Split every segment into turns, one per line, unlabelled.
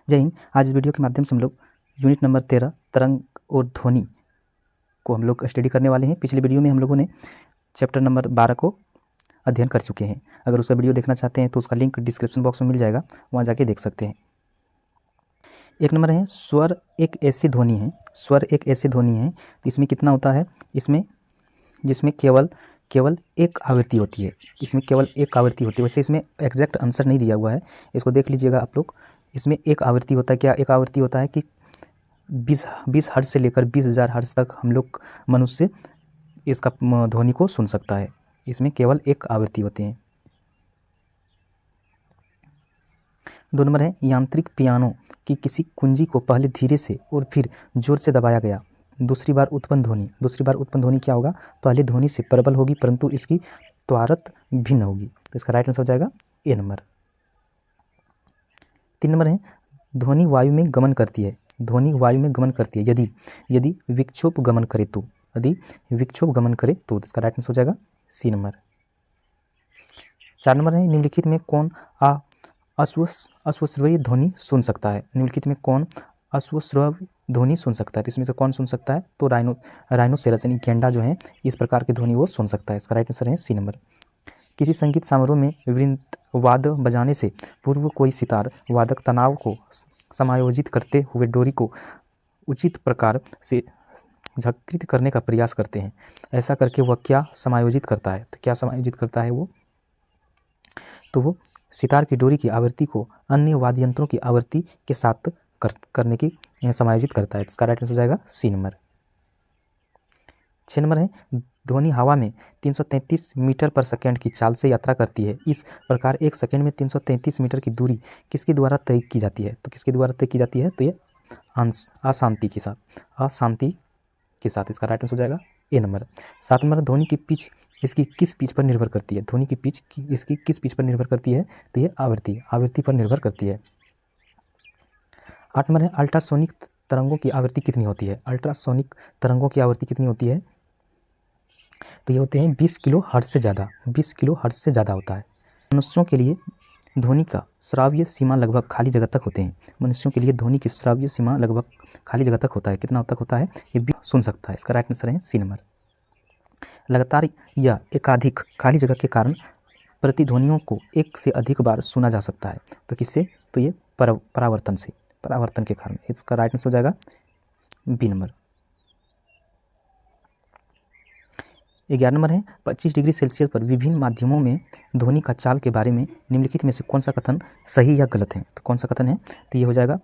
जय हिंद। आज इस वीडियो के माध्यम से हम लोग यूनिट नंबर 13 तरंग और ध्वनि को हम लोग स्टडी करने वाले हैं। पिछले वीडियो में हम लोगों ने चैप्टर नंबर 12 को अध्ययन कर चुके हैं। अगर उसका वीडियो देखना चाहते हैं तो उसका लिंक डिस्क्रिप्शन बॉक्स में मिल जाएगा, वहाँ जाके देख सकते हैं। एक नंबर है स्वर एक ऐसी ध्वनि है, स्वर एक ऐसी ध्वनि है तो इसमें कितना होता है, जिसमें केवल एक आवृत्ति होती है, इसमें केवल एक आवृत्ति होती है। वैसे इसमें एग्जैक्ट आंसर नहीं दिया हुआ है, इसको देख लीजिएगा आप लोग। इसमें एक आवृत्ति होता है, क्या एक आवृत्ति होता है कि 20 हर्ट्ज से लेकर 20,000 हर्ट्ज तक हम लोग मनुष्य इसका ध्वनि को सुन सकता है। इसमें केवल एक आवृत्ति होती है। 2 नंबर है यांत्रिक पियानो की किसी कुंजी को पहले धीरे से और फिर जोर से दबाया गया, दूसरी बार उत्पन्न ध्वनि क्या होगा, पहले ध्वनि से प्रबल होगी परंतु इसकी त्वरत भिन्न होगी। तो इसका राइट आंसर हो जाएगा ए नंबर। 3 नंबर है ध्वनि वायु में गमन करती है, ध्वनि वायु में गमन करती है यदि विक्षोभ गमन करे तो, इसका राइट आंसर हो जाएगा सी नंबर। 4 नंबर है निम्नलिखित में कौन अश्वश्रवी ध्वनि सुन सकता है, निम्नलिखित में कौन अश्वश्रवी ध्वनि सुन सकता है। तो इसमें से कौन सुन सकता है, तो राइनोसेरस यानी गेंडा जो है इस प्रकार की ध्वनि वो सुन सकता है। इसका राइट आंसर है सी नंबर। किसी संगीत समारोह में वृंदवाद्य बजाने से पूर्व कोई सितार वादक तनाव को समायोजित करते हुए डोरी को उचित प्रकार से झकृत करने का प्रयास करते हैं। ऐसा करके वह क्या समायोजित करता है, तो क्या समायोजित करता है वो, तो वो सितार की डोरी की आवृत्ति को अन्य वाद्य यंत्रों की आवृत्ति के साथ करने की समायोजित करता है। इसका राइट आंसर हो जाएगा सी नंबर। 6 नंबर है ध्वनि हवा में 333 मीटर पर सेकेंड की चाल से यात्रा करती है। इस प्रकार एक सेकेंड में 333 मीटर की दूरी किसके द्वारा तय की जाती है, तो किसके द्वारा तय की जाती है, तो ये अशांति के साथ इसका राइट आंसर हो जाएगा ए नंबर। 7 नंबर ध्वनि की पिच इसकी किस पिच पर निर्भर करती है, ध्वनि की पिच इसकी किस पिच पर निर्भर करती है, तो ये आवृत्ति पर निर्भर करती है। 8 नंबर है अल्ट्रासोनिक तरंगों की आवृत्ति कितनी होती है, अल्ट्रासोनिक तरंगों की आवृत्ति कितनी होती है, तो ये होते हैं 20 किलो हर्ट्ज से ज़्यादा, 20 किलो हर्ट्ज से ज़्यादा होता है। मनुष्यों के लिए ध्वनि का श्राव्य सीमा लगभग खाली जगह तक होते हैं, मनुष्यों के लिए ध्वनि की श्राव्य सीमा लगभग खाली जगह तक होता है। कितना तक होता है, ये भी सुन सकता है। इसका राइट आंसर है सी नंबर। लगातार या एकाधिक खाली जगह के कारण प्रतिध्वनियों को एक से अधिक बार सुना जा सकता है, तो किससे, तो ये परावर्तन के कारण। इसका राइट आंसर हो जाएगा बी नंबर। 11 नंबर है 25 डिग्री सेल्सियस पर विभिन्न माध्यमों में ध्वनि का चाल के बारे में निम्नलिखित में से कौन सा कथन सही या गलत है, तो कौन सा कथन है, तो ये हो जाएगा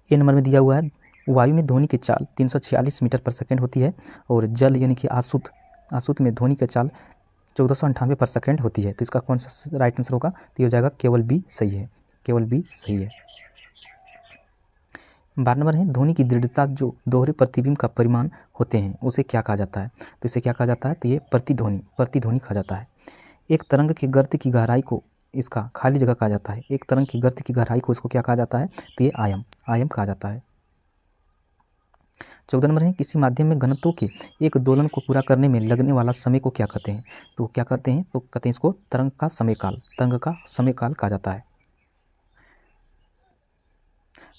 ए नंबर में दिया हुआ है वायु में ध्वनि की चाल 346 मीटर पर सेकेंड होती है और जल यानी कि आसुत में ध्वनि की चाल 1498 पर सेकेंड होती है। तो इसका कौन सा राइट आंसर होगा, तो ये हो जाएगा केवल बी सही है। 12 नंबर है ध्वनि की दृढ़ता जो दोहरे प्रतिबिंब का परिमाण होते हैं उसे क्या कहा जाता है, तो इसे क्या कहा जाता है, तो ये प्रतिध्वनि कहा जाता है। एक तरंग के गर्त की गहराई को इसका खाली जगह कहा जाता है, एक तरंग की गर्त की गहराई को इसको क्या कहा जाता है, तो ये आयम कहा जाता है। 14 नंबर है किसी माध्यम में घनत्वों के एक दोलन को पूरा करने में लगने वाला समय को क्या कहते हैं, तो क्या कहते हैं, तो कहते हैं इसको तरंग का समय काल कहा जाता है।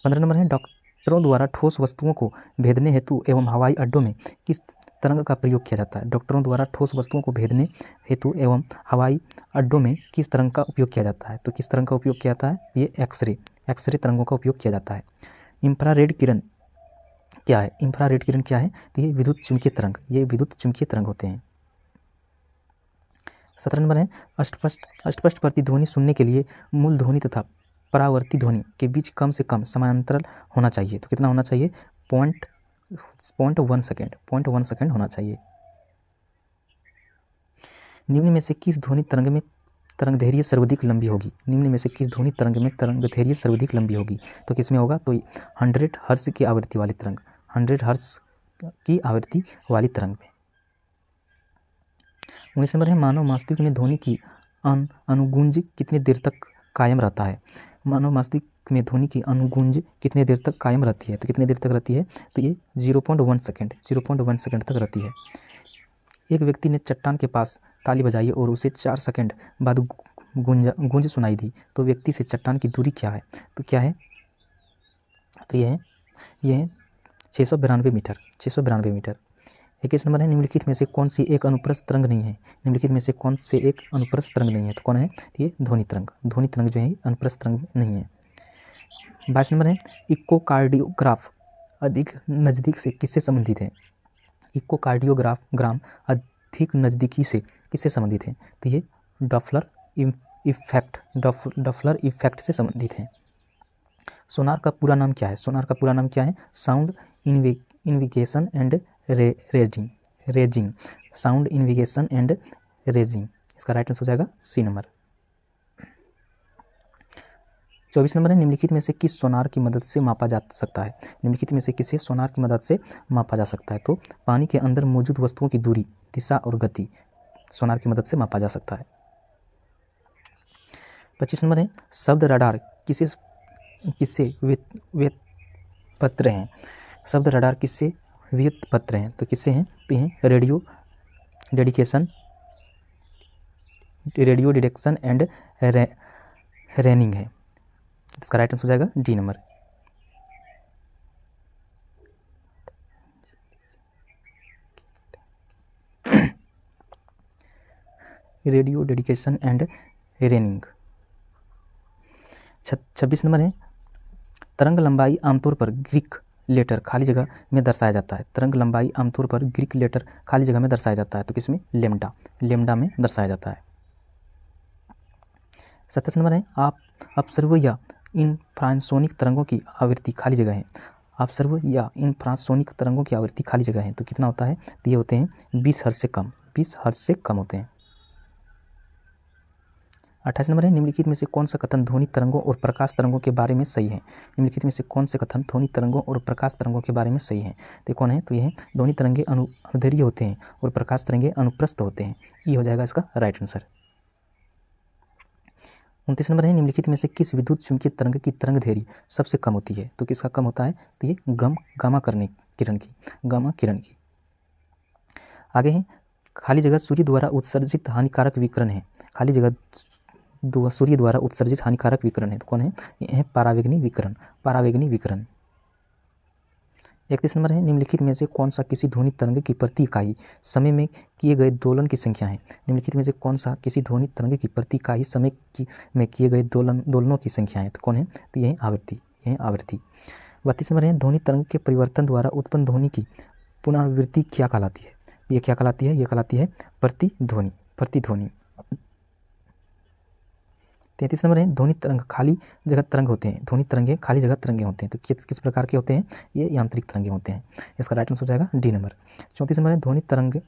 15 नंबर है डॉक्टरों द्वारा ठोस वस्तुओं को भेदने हेतु एवं हवाई अड्डों में किस तरंग का प्रयोग किया जाता है, डॉक्टरों द्वारा ठोस वस्तुओं को भेदने हेतु एवं हवाई अड्डों में किस तरंग का उपयोग किया जाता है, तो किस तरंग का उपयोग किया जाता है, ये एक्सरे तरंगों का उपयोग किया जाता है। इंफ्रारेड किरण क्या है, तो ये विद्युत चुंबकीय तरंग होते हैं। 17 नंबर है अस्पष्ट प्रतिध्वनि सुनने के लिए मूल ध्वनि तथा परावर्ती ध्वनि के बीच कम से कम समांतराल होना चाहिए, तो कितना होना चाहिए, 0.1 सेकेंड होना चाहिए। निम्न में से किस ध्वनि तरंग में तरंगदैर्घ्य सर्वाधिक लंबी होगी, तो किसमें होगा, तो 100 हर्ट्ज की आवृत्ति वाली तरंग, 100 हर्ट्ज की आवृत्ति वाली तरंग में। 19 नंबर है मानव मस्तिष्क में ध्वनि की अनुगूंज कितनी देर तक कायम रहता है, मानव मस्तिष्क में ध्वनि की अनुगूंज कितनी देर तक कायम रहती है, तो कितनी देर तक रहती है, तो ये 0.1 सेकेंड तक रहती है। एक व्यक्ति ने चट्टान के पास ताली बजाई और उसे 4 सेकंड बाद गूंज सुनाई दी, तो व्यक्ति से चट्टान की दूरी क्या है, तो क्या है, तो ये है 692 मीटर। 692 मीटर। 21 नंबर है, निम्नलिखित में से कौन सी एक अनुप्रस्थ तरंग नहीं है? निम्नलिखित में से कौन से एक अनुप्रस्थ तरंग नहीं है? तो कौन है? तो ये ध्वनि तरंग। ध्वनि तरंग जो है अनुप्रस्थ तरंग नहीं है। 22 नंबर है, इकोकार्डियोग्राफ अधिक नज़दीक से किससे संबंधित है? इकोकार्डियोग्राम अधिक नज़दीकी से किससे संबंधित है? तो ये डॉप्लर इफेक्ट से संबंधित है। सोनार का पूरा नाम क्या है? सोनार का पूरा नाम क्या है? Sound navigation and ranging. Sound navigation and ranging. इसका राइट आंसर हो जाएगा सी नंबर। 24 नंबर है, निम्नलिखित में से किस सोनार की मदद से मापा जा सकता है? निम्नलिखित में से किसे सोनार की मदद से मापा जा सकता है? तो पानी के अंदर मौजूद वस्तुओं की दूरी, दिशा और गति सोनार की मदद से मापा जा सकता है। 25 नंबर है, शब्द रडार किससे व्युत्पन्न हैं? शब्द रडार किससे व्युत्पन्न हैं? तो किससे हैं? तो हैं रेडियो डिटेक्शन एंड रेनिंग है। इसका राइट आंसर हो जाएगा D number. Radio dedication and raining. 26 number है, तरंग लंबाई आमतौर पर ग्रीक लेटर खाली जगह में दर्शाया जाता है। तरंग लंबाई आमतौर पर ग्रीक लेटर खाली जगह में दर्शाया जाता है। तो किसमें? लेमडा में दर्शाया जाता है। 27 नंबर है, अपसर्व या इन्फ्रासोनिक तरंगों की आवृत्ति खाली जगह है। अपसर्व या इन्फ्रासोनिक तरंगों की आवृत्ति खाली जगह है तो कितना होता है? तो ये होते हैं 20 हर्ट्ज से कम। 20 हर्ट्ज से कम होते हैं। 28 नंबर है, निम्नलिखित में से कौन सा कथन ध्वनि तरंगों और प्रकाश तरंगों के बारे में सही है? निम्नलिखित में से कौन से कथन ध्वनि तरंगों और प्रकाश तरंगों के बारे में सही है? तो कौन है? तो ये है ध्वनि तरंगे अनुदैर्घ्य होते हैं और प्रकाश तरंगे अनुप्रस्थ होते हैं। ये हो जाएगा इसका राइट आंसर। 29 नंबर है, निम्नलिखित में से किस विद्युत चुंबकीय तरंग की तरंग दैर्घ्य सबसे कम होती है? तो किसका कम होता है? तो ये गामा किरण की। आगे है, खाली जगह सूर्य द्वारा उत्सर्जित हानिकारक विकिरण है। खाली जगह सूर्य द्वारा उत्सर्जित हानिकारक विकिरण है तो कौन है? ये है परावैंगनी विकिरण। 31 नंबर है, निम्नलिखित में से कौन सा किसी ध्वनि तरंग की प्रति इकाई समय में किए गए दोलन की संख्या है? निम्नलिखित में से कौन सा किसी ध्वनि तरंग की प्रति इकाई समय में किए गए दोलनों की संख्या है? तो कौन है? तो ये है आवृत्ति। 32 नंबर है, ध्वनि तरंग के परिवर्तन द्वारा उत्पन्न ध्वनि की पुनरावृत्ति क्या कहलाती है? ये क्या कहलाती है? ये कहलाती है प्रतिध्वनि। 33 नंबर है, ध्वनि तरंग खाली जगह तरंग होते हैं। ध्वनि तरंगे खाली जगह तरंगे होते हैं तो किस प्रकार के होते हैं? ये यांत्रिक तरंगे होते हैं। इसका राइट आंसर हो जाएगा डी नंबर। 34 नंबर है, ध्वनि तरंग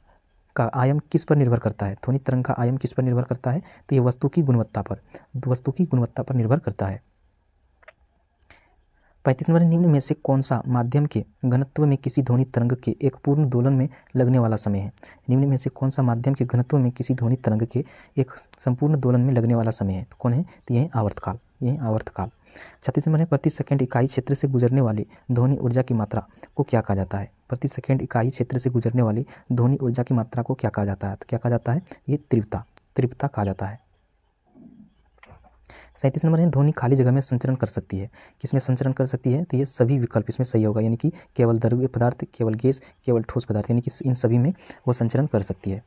का आयाम किस पर निर्भर करता है? ध्वनि तरंग का आयाम किस पर निर्भर करता है? तो ये वस्तु की गुणवत्ता पर निर्भर करता है। 35 नंबर, निम्न में से कौन सा माध्यम के घनत्व में किसी ध्वनि तरंग के एक पूर्ण दोलन में लगने वाला समय है? निम्न में से कौन सा माध्यम के घनत्व में किसी ध्वनि तरंग के एक संपूर्ण दोलन में लगने वाला समय है? तो कौन है? तो ये आवर्तकाल। 36 नंबर है, प्रति सेकंड इकाई क्षेत्र से गुजरने वाली ध्वनि ऊर्जा की मात्रा को क्या कहा जाता है? प्रति सेकंड इकाई क्षेत्र से गुजरने वाली ध्वनि ऊर्जा की मात्रा को क्या कहा जाता है? तो क्या कहा जाता है? ये तीव्रता कहा जाता है। 37 नंबर है, ध्वनि खाली जगह में संचरण कर सकती है। किसमें संचरण कर सकती है? तो ये सभी विकल्प इसमें सही होगा, यानी कि केवल द्रव्य पदार्थ, केवल गैस, केवल ठोस पदार्थ, यानी कि इन सभी में वो संचरण कर सकती है।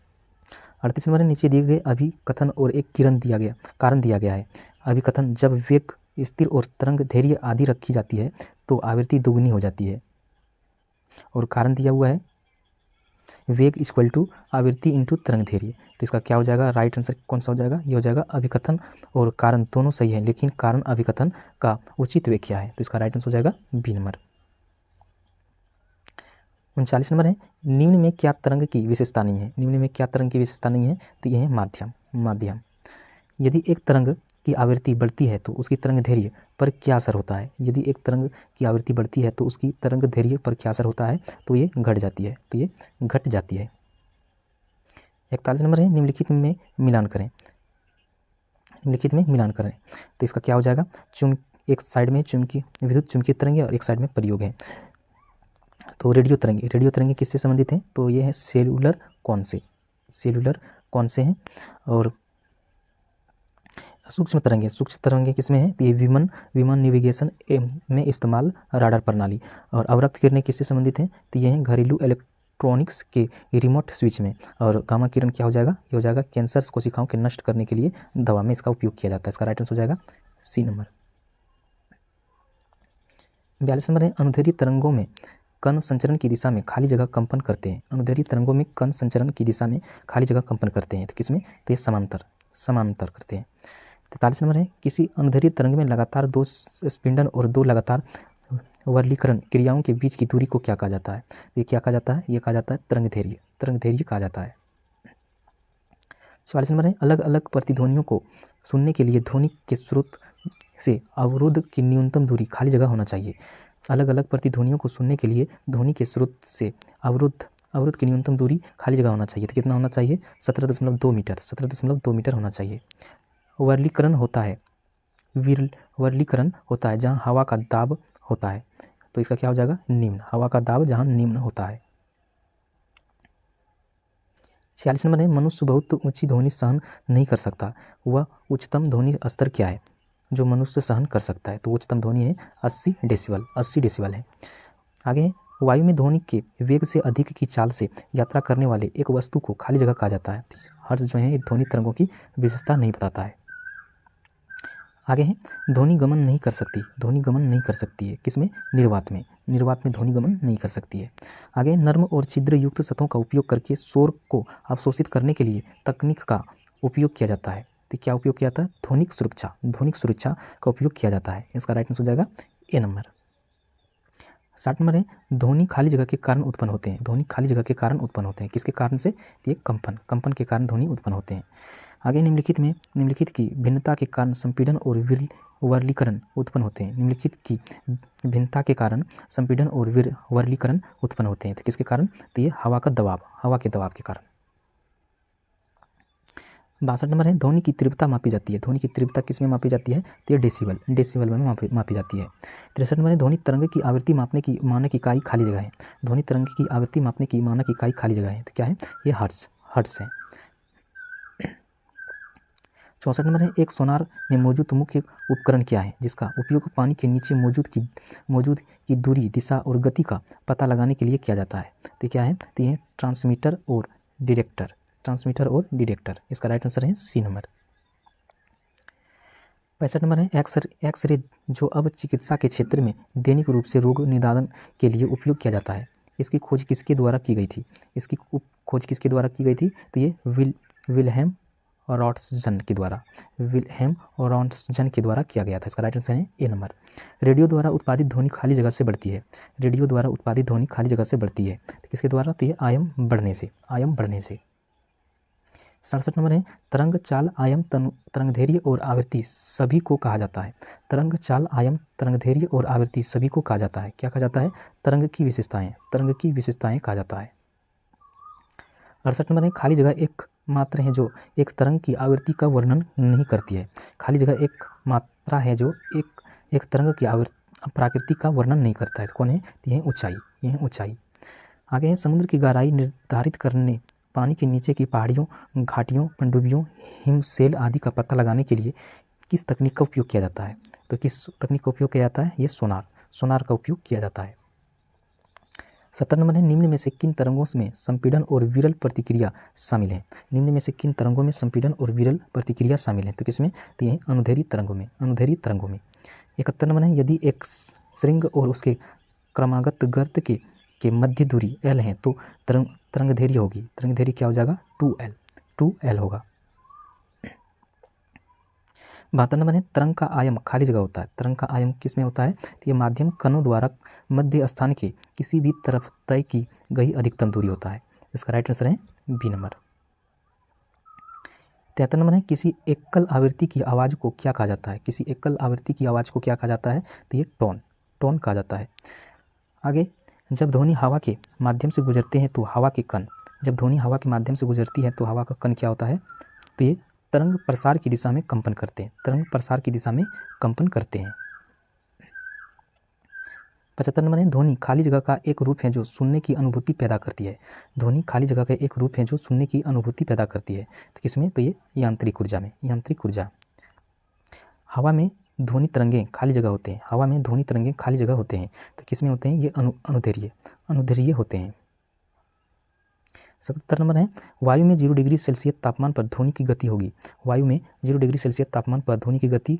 38 नंबर है, नीचे दिए गए अभिकथन और एक कारण दिया गया है। अभिकथन, जब वेग स्थिर और तरंग दैर्घ्य आदि रखी जाती है तो आवृत्ति दोगुनी हो जाती है। और कारण दिया हुआ है वेग इक्वल टू आवृत्ति इंटू तरंग दैर्घ्य। तो इसका क्या हो जाएगा? राइट आंसर कौन सा हो जाएगा? ये हो जाएगा अभिकथन और कारण दोनों सही है, लेकिन कारण अभिकथन का उचित व्याख्या है, तो इसका राइट आंसर हो जाएगा बी नंबर। 39 नंबर है, निम्न में क्या तरंग की विशेषता नहीं है? निम्न में क्या तरंग की विशेषता नहीं है? तो ये है माध्यम। यदि एक तरंग की आवृत्ति बढ़ती है तो उसकी तरंग दैर्घ्य पर क्या असर होता है? यदि एक तरंग की आवृत्ति बढ़ती है तो उसकी तरंग दैर्घ्य पर क्या असर होता है? तो ये घट जाती है। 41 नंबर है, निम्नलिखित में मिलान करें। तो इसका क्या हो जाएगा? एक साइड में विद्युत चुम्बकीय तरंगे और एक साइड में प्रयोग है। तो रेडियो तरंगे किससे संबंधित हैं? तो ये है सेल्यूलर कॉन से हैं। और सूक्ष्म तरंगे किसमें है? तो ये विमान नेविगेशन में इस्तेमाल राडार प्रणाली। और अवरक्त किरणें किससे संबंधित हैं? तो ये हैं घरेलू इलेक्ट्रॉनिक्स के रिमोट स्विच में। और गामा किरण क्या हो जाएगा? ये हो जाएगा कैंसर कोशिकाओं के नष्ट करने के लिए दवा में इसका उपयोग किया जाता है। इसका राइट आंसर हो जाएगा सी नंबर। 42 नंबर है अनुदैर्ध्य तरंगों में कण संचरण की दिशा में खाली जगह कंपन करते हैं। अनुदैर्ध्य तरंगों में कण संचरण की दिशा में खाली जगह कंपन करते हैं। तो किसमें? तो ये समांतर करते हैं। 43 नंबर है किसी अनुदैर्ध्य तरंग में लगातार 2 स्पिंडल और 2 लगातार वर्गीकरण क्रियाओं के बीच की दूरी को क्या कहा जाता है? ये क्या कहा जाता है? ये कहा जाता है तरंगदैर्ध्य कहा जाता है। 44 नंबर है अलग अलग प्रतिध्वनियों को सुनने के लिए ध्वनि के स्रोत से अवरोध की न्यूनतम दूरी खाली जगह होना चाहिए। अलग अलग प्रतिध्वनियों को सुनने के लिए ध्वनि के स्रोत से अवरोध की न्यूनतम दूरी खाली जगह होना चाहिए। तो कितना होना चाहिए? 17.2 मीटर 17.2 मीटर होना चाहिए। वर्गीकरण होता है वर्गीकरण होता है जहाँ हवा का दाब होता है। तो इसका क्या हो जाएगा? निम्न। हवा का दाब जहाँ निम्न होता है। 46 नंबर है मनुष्य बहुत ऊंची ध्वनि सहन नहीं कर सकता। वह उच्चतम ध्वनि स्तर क्या है जो मनुष्य सहन कर सकता है? तो उच्चतम ध्वनि है 80 डेसिबल है। आगे है वायु में ध्वनि के वेग से अधिक की चाल से यात्रा करने वाले एक वस्तु को खाली जगह कहा जाता है। हर्ष जो है ध्वनि तरंगों की विशेषता नहीं बताता है। आगे है ध्वनि गमन नहीं कर सकती है। किसमें? निर्वात में ध्वनि गमन नहीं कर सकती है। आगे नर्म और छिद्र युक्त सतहों का उपयोग करके शोर को अवशोषित करने के लिए तकनीक का उपयोग किया जाता है। तो क्या उपयोग किया जाता है? ध्वनिक सुरक्षा का उपयोग किया जाता है। इसका राइट आंसर हो जाएगा ए नंबर। 60 नंबर है ध्वनि खाली जगह के कारण उत्पन्न होते हैं। किसके कारण से? ये कंपन के कारण ध्वनि उत्पन्न होते हैं। आगे निम्नलिखित की भिन्नता के कारण संपीड़न और वर्गीकरण उत्पन्न होते हैं। निम्नलिखित की भिन्नता के कारण संपीड़न और वर्गीकरण उत्पन्न होते हैं। तो किसके कारण? तो ये हवा के दबाव के कारण। 62 नंबर है ध्वनि की तीव्रता मापी जाती है। ध्वनि की तीव्रता किसमें मापी जाती है? तो ये डेसिबल में मापी जाती है। 63 नंबर है ध्वनि तरंग की आवृत्ति मापने की मानक इकाई खाली जगह है। ध्वनि तरंग की आवृत्ति मापने की मानक इकाई खाली जगह है। तो क्या है? ये हर्ट्ज है। 64 नंबर है एक सोनार में मौजूद मुख्य उपकरण क्या है जिसका उपयोग पानी के नीचे मौजूद की दूरी, दिशा और गति का पता लगाने के लिए किया जाता है? तो क्या है? तो ये ट्रांसमीटर और डिटेक्टर। इसका राइट आंसर है सी नंबर। 65 नंबर है एक्सरे जो अब चिकित्सा के क्षेत्र में दैनिक रूप से रोग निदान के लिए उपयोग किया जाता है। इसकी खोज किसके द्वारा की गई थी? तो ये विल्हेम रॉन्ट्जन के द्वारा किया गया था। इसका राइट आंसर है ए नंबर। रेडियो द्वारा उत्पादित ध्वनि खाली जगह से बढ़ती है। तो किसके द्वारा? तो ये आयाम बढ़ने से। 67 नंबर है तरंग चाल आयाम तरंगदैर्घ्य और आवृत्ति सभी को कहा जाता है। तरंग चाल आयाम तरंगदैर्घ्य और आवृत्ति सभी को कहा जाता है। क्या कहा जाता है? तरंग की विशेषताएं कहा जाता है। 68 नंबर है खाली जगह एक मात्रा है जो एक तरंग की आवृत्ति का वर्णन नहीं करती है। खाली जगह एक मात्रा है जो एक तरंग की प्रकृति का वर्णन नहीं करता है। कौन है? यह ऊंचाई। आगे है समुद्र की गहराई निर्धारित करने पानी के नीचे की पहाड़ियों, घाटियों, पनडुब्बियों, हिमशैल आदि का पता लगाने के लिए किस तकनीक का उपयोग किया जाता है? तो किस तकनीक का उपयोग किया जाता है? ये सोनार का उपयोग किया जाता है। 70 नंबर है निम्न में से किन तरंगों में संपीड़न और विरल प्रतिक्रिया शामिल है? तो किसमें? तो ये अनुदैर्घ्य तरंगों में। 71 नंबर है यदि एक श्रृंग और उसके क्रमागत गर्त के मध्य दूरी L है तो तरंगदैर्घ्य होगी। तरंगदैर्घ्य क्या हो जाएगा? 2L होगा। 72 नंबर है तरंग का आयाम खाली जगह होता है। तरंग का आयाम किस में होता है? तो ये माध्यम कणों द्वारा मध्य स्थान के किसी भी तरफ तय की गई अधिकतम दूरी होता है। इसका राइट आंसर है बी नंबर। 73 नंबर है किसी एकल आवृत्ति की आवाज़ को क्या कहा जाता है? तो ये टोन कहा जाता है। आगे जब ध्वनि हवा के माध्यम से गुजरते हैं तो हवा के कण क्या होता है? तो ये तरंग प्रसार की दिशा में कंपन करते हैं। 75 नंबर है ध्वनि खाली जगह का एक रूप है जो सुनने की अनुभूति पैदा करती है। तो किसमें? तो ये यांत्रिक ऊर्जा। हवा में ध्वनि तरंगे खाली जगह होते हैं, हवा में ध्वनि तरंगे खाली जगह होते हैं, तो किस में होते हैं? ये अनुदैर्घ्य होते हैं। 77 नंबर है, वायु में 0 डिग्री सेल्सियस तापमान पर ध्वनि की गति होगी। वायु में 0 डिग्री सेल्सियस तापमान पर ध्वनि की गति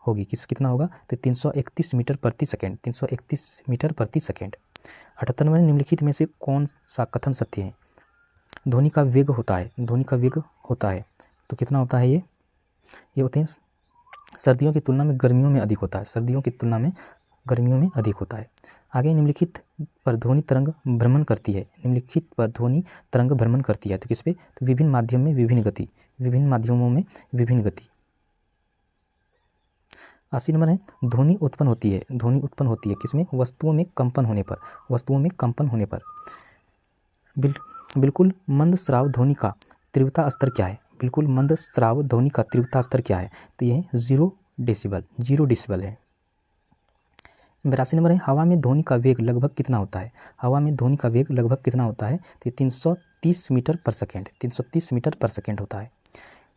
होगी, कितना होगा? तो 331 मीटर प्रति सेकेंड, 331 मीटर प्रति सेकेंड। 78 नंबर, निम्नलिखित में से कौन सा कथन सत्य है? ध्वनि का वेग होता है, ध्वनि का वेग होता है, तो कितना होता है? ये होते हैं सर्दियों की तुलना में गर्मियों में अधिक होता है, सर्दियों की तुलना में गर्मियों में अधिक होता है। आगे, निम्नलिखित पर ध्वनि तरंग भ्रमण करती है, निम्नलिखित पर ध्वनि तरंग भ्रमण करती है, तो किस पे? तो विभिन्न माध्यम में विभिन्न गति, विभिन्न माध्यमों में विभिन्न गति। 80 नंबर है, ध्वनि उत्पन्न होती है, ध्वनि उत्पन्न होती है किसमें? वस्तुओं में कंपन होने पर, वस्तुओं में कंपन होने पर। बिल्कुल मंद श्राव ध्वनि का तीव्रता स्तर क्या है? बिल्कुल मंद श्राव ध्वनि का तीव्रता स्तर क्या है? तो ये 0 डेसिबल, 0 डेसिबल है। 82 नंबर है, हवा में ध्वनि का वेग लगभग कितना होता है? हवा में ध्वनि का वेग लगभग कितना होता है? तो 330 मीटर पर सेकेंड, 330 मीटर पर सेकेंड होता है।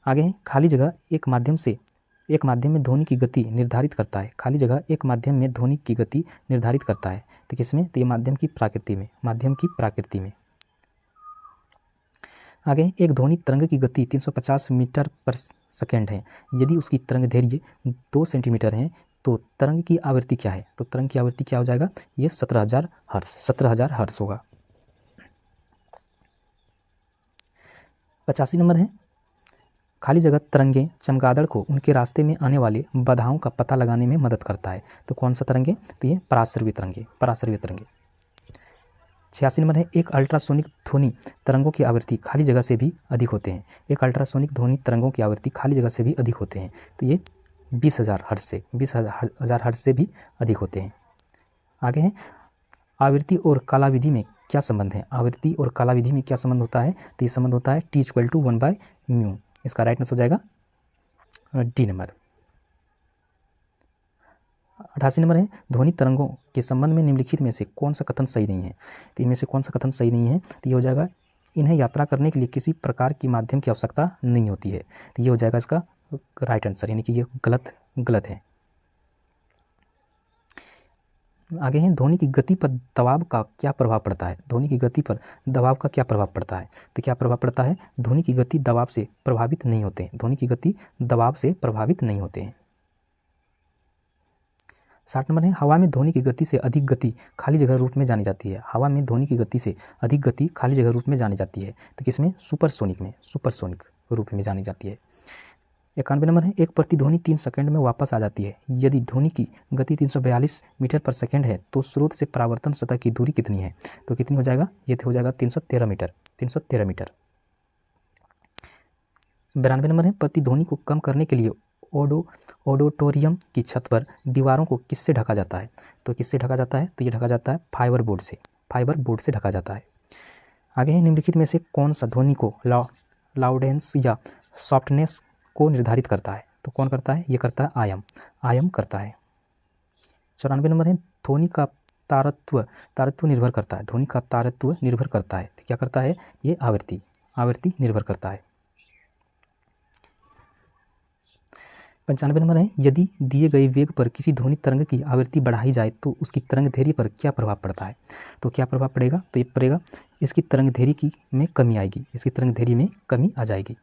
आगे है, खाली जगह एक माध्यम में ध्वनि की गति निर्धारित करता है, खाली जगह एक माध्यम में ध्वनि की गति निर्धारित करता है, तो किसमें? तो ये माध्यम की प्रकृति में, माध्यम की प्रकृति में। आगे, एक ध्वनि तरंग की गति 350 मीटर पर सेकेंड है, यदि उसकी तरंग दैर्घ्य 2 सेंटीमीटर है, तो तरंग की आवृत्ति क्या है? तो तरंग की आवृत्ति क्या हो जाएगा? ये 17,000 हर्ट्ज, 17,000 हर्ट्ज होगा। 85 नंबर है, खाली जगह तरंगे चमगादड़ को उनके रास्ते में आने वाले बाधाओं का पता लगाने में मदद करता है, तो कौन सा तरंगे? तो ये पराश्रवी तरंगे, पराश्रवी तरंगे। 86 नंबर है, एक अल्ट्रासोनिक ध्वनि तरंगों की आवृत्ति खाली जगह से भी अधिक होते हैं, एक अल्ट्रासोनिक ध्वनि तरंगों की आवृत्ति खाली जगह से भी अधिक होते हैं, तो ये 20,000 हर्ट्ज से, 20,000 हर्ट्ज से भी अधिक होते हैं। आगे है, आवृत्ति और कालाविधि में क्या संबंध है? आवृत्ति और कालाविधि में क्या संबंध होता है? तो ये संबंध होता है T = 1/μ। इसका राइट आंसर हो जाएगा डी नंबर। 88 नंबर है, ध्वनि तरंगों के संबंध में निम्नलिखित में से कौन सा कथन सही नहीं है? तो इनमें से कौन सा कथन सही नहीं है? तो ये हो जाएगा, इन्हें यात्रा करने के लिए किसी प्रकार की माध्यम की आवश्यकता नहीं होती है, तो ये हो जाएगा इसका राइट आंसर, यानी कि ये गलत है। आगे है, ध्वनि की गति पर दबाव का क्या प्रभाव पड़ता है? ध्वनि की गति पर दबाव का क्या प्रभाव पड़ता है? तो क्या प्रभाव पड़ता है? ध्वनि की गति दबाव से प्रभावित नहीं होते हैं, ध्वनि की गति दबाव से प्रभावित नहीं होते हैं। 60 नंबर है, हवा में ध्वनि की गति से अधिक गति खाली जगह रूप में जानी जाती है, हवा में ध्वनि की गति से अधिक गति खाली जगह रूप में जानी जाती है, तो किसमें? सुपरसोनिक में, सुपरसोनिक रूप में जानी जाती है। 91 नंबर है, एक प्रतिध्वनि 3 सेकंड में वापस आ जाती है, यदि ध्वनि की गति 342 मीटर पर सेकंड है, तो स्रोत से परावर्तन सतह की दूरी कितनी है? तो कितनी हो जाएगा? ये हो जाएगा 313 मीटर, 313 मीटर। 92 नंबर है, प्रतिध्वनि को कम करने के लिए ऑडिटोरियम की छत पर दीवारों को किससे ढका जाता है? तो किससे ढका जाता है? तो ये ढका जाता है फाइबर बोर्ड से, फाइबर बोर्ड से ढका जाता है। आगे है, निम्नलिखित में से कौन सा ध्वनि को लाउडेंस या सॉफ्टनेस को निर्धारित करता है? तो कौन करता है? ये करता है आयाम करता है। 94 नंबर है, ध्वनि का तारत्व निर्भर करता है, ध्वनि का तारत्व निर्भर करता है, तो क्या करता है? ये आवृत्ति निर्भर करता है। 95 नंबर है, यदि दिए गए वेग पर किसी ध्वनि तरंग की आवृत्ति बढ़ाई जाए तो उसकी तरंग दैर्घ्य पर क्या प्रभाव पड़ता है? तो क्या प्रभाव पड़ेगा? तो ये पड़ेगा, इसकी तरंग दैर्घ्य में कमी आएगी, इसकी तरंग दैर्घ्य में कमी आ जाएगी।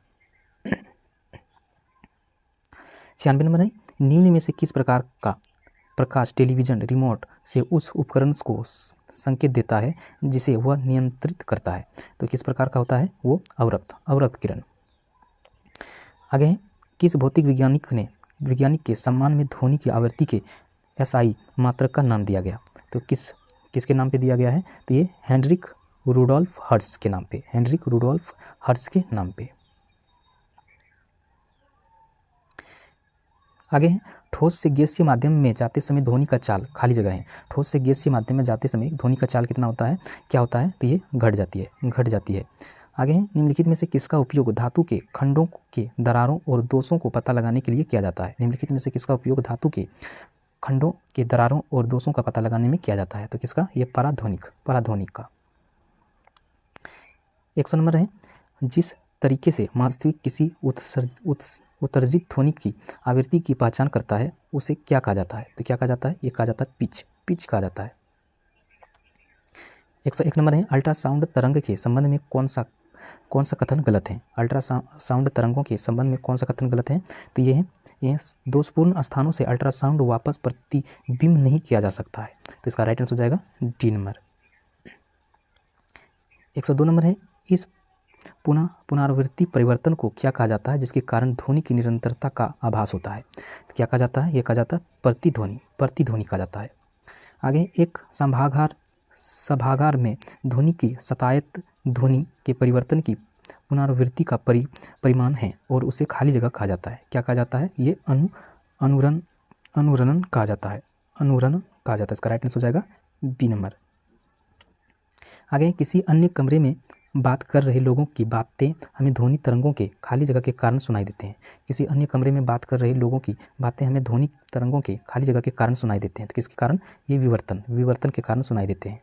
96 नंबर है, निम्न में से किस प्रकार का प्रकाश टेलीविजन रिमोट से उस उपकरण को संकेत देता है जिसे वह नियंत्रित करता है? तो किस प्रकार का होता है? वो अवरक्त किरण। आगे है, किस भौतिक वैज्ञानिक के सम्मान में ध्वनि की आवृत्ति के SI मात्रक का नाम दिया गया? तो किसके नाम पे दिया गया है? तो ये हेनरिक रुडोल्फ हर्ट्ज के नाम पे, हेनरिक रुडोल्फ हर्ट्ज के नाम पे। आगे है, ठोस से गैसीय माध्यम में जाते समय ध्वनि का चाल, खाली जगह है, ठोस से गैसीय माध्यम में जाते समय ध्वनि का चाल कितना होता है, क्या होता है? तो ये घट जाती है। आगे है, निम्नलिखित में से किसका उपयोग धातु के खंडों के दरारों और दोषों को पता लगाने के लिए किया जाता है? निम्नलिखित में से किसका उपयोग धातु के खंडों के दरारों और दोषों का पता लगाने में किया जाता है? तो किसका? ये पराध्वनिक का। 100 नंबर है, जिस तरीके से वास्तविक किसी उत्सर्जित ध्वनि की आवृत्ति की पहचान करता है उसे क्या कहा जाता है? तो क्या कहा जाता है? ये कहा जाता है पिच कहा जाता है। 101 नंबर है, अल्ट्रासाउंड तरंग के संबंध में कौन सा कथन गलत है? अल्ट्रासाउंड तरंगों के संबंध में कौन सा कथन गलत है? तो ये है दोषपूर्ण स्थानों से अल्ट्रासाउंड वापस प्रतिबिंब नहीं किया जा सकता है। तो इसका राइट आंसर हो जाएगा डी नंबर। 102 नंबर है, इस पुनरावृत्ति परिवर्तन को क्या कहा जाता है जिसके कारण ध्वनि की निरंतरता का आभास होता है? तो क्या कहा जाता है? ये कहा जाता है प्रतिध्वनि कहा जाता है। आगे, एक सभागार में ध्वनि की शतायत ध्वनि के परिवर्तन की पुनरावृत्ति का परिमाण है और उसे खाली जगह कहा जाता है। क्या कहा जाता है? ये अनुरणन कहा जाता है। इसका राइट आंसर हो जाएगा बी नंबर। आगे, किसी अन्य कमरे में बात कर रहे लोगों की बातें हमें ध्वनि तरंगों के खाली जगह के कारण सुनाई देते हैं। किसी अन्य कमरे में बात कर रहे लोगों की बातें हमें ध्वनि तरंगों के खाली जगह के कारण सुनाई देते हैं। तो किसके कारण? ये विवर्तन के कारण सुनाई देते हैं।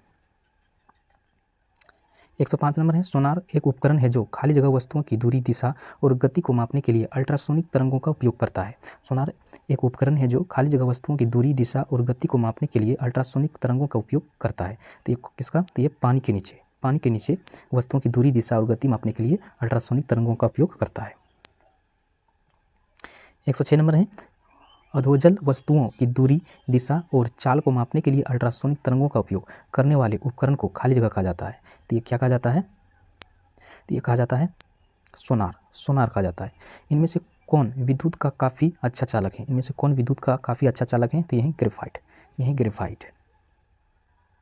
105 नंबर है, सोनार एक उपकरण है जो खाली जगह वस्तुओं की दूरी, दिशा और गति को मापने के लिए अल्ट्रासोनिक तरंगों का उपयोग करता है। सोनार एक उपकरण है जो खाली जगह वस्तुओं की दूरी, दिशा और गति को मापने के लिए अल्ट्रासोनिक तरंगों का उपयोग करता है। तो ये किसका? तो ये पानी के नीचे वस्तुओं की दूरी, दिशा और गति मापने के लिए अल्ट्रासोनिक तरंगों का उपयोग करता है। 106 नंबर है, अधोजल वस्तुओं की दूरी, दिशा और चाल को मापने के लिए अल्ट्रासोनिक तरंगों का उपयोग करने वाले उपकरण को खाली जगह कहा जाता है। तो ये क्या कहा जाता है? तो ये कहा जाता है सोनार कहा जाता है। इनमें से कौन विद्युत का काफ़ी अच्छा चालक है? तो यह ग्रेफाइट।